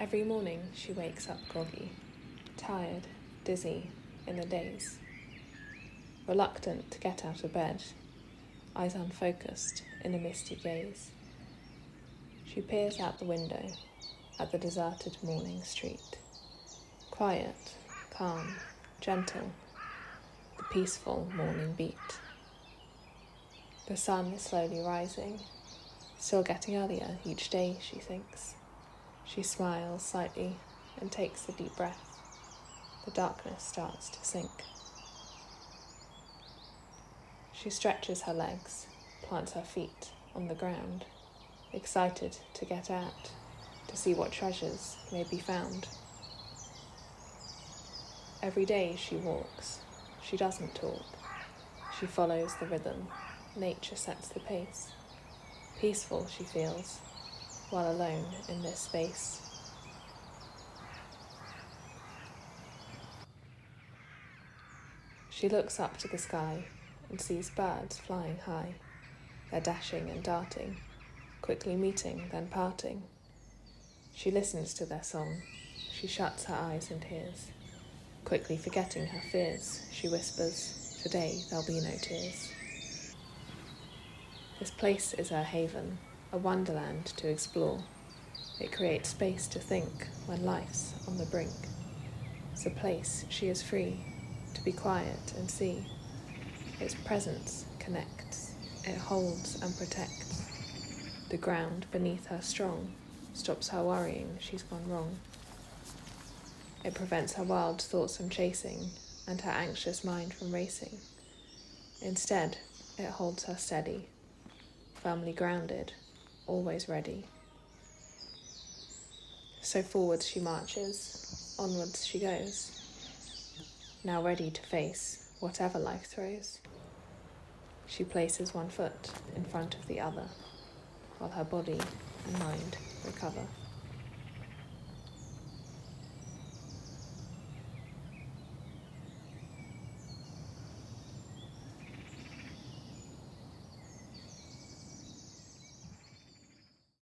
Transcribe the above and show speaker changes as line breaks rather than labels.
Every morning she wakes up groggy, tired, dizzy, in a daze. Reluctant to get out of bed, eyes unfocused in a misty gaze. She peers out the window at the deserted morning street. Quiet, calm, gentle, the peaceful morning beat. The sun is slowly rising, still getting earlier each day, she thinks. She smiles slightly and takes a deep breath. The darkness starts to sink. She stretches her legs, plants her feet on the ground, excited to get out, to see what treasures may be found. Every day she walks, she doesn't talk. She follows the rhythm, nature sets the pace. Peaceful she feels, while alone in this space. She looks up to the sky and sees birds flying high. They're dashing and darting, quickly meeting, then parting. She listens to their song. She shuts her eyes in tears. Quickly forgetting her fears, she whispers, "Today there'll be no tears." This place is her haven, a wonderland to explore. It creates space to think when life's on the brink. It's a place she is free to be quiet and see. Its presence connects, it holds and protects. The ground beneath her strong stops her worrying she's gone wrong. It prevents her wild thoughts from chasing and her anxious mind from racing. Instead, it holds her steady, firmly grounded, always ready. So forwards she marches, onwards she goes, now ready to face whatever life throws. She places one foot in front of the other, while her body and mind recover.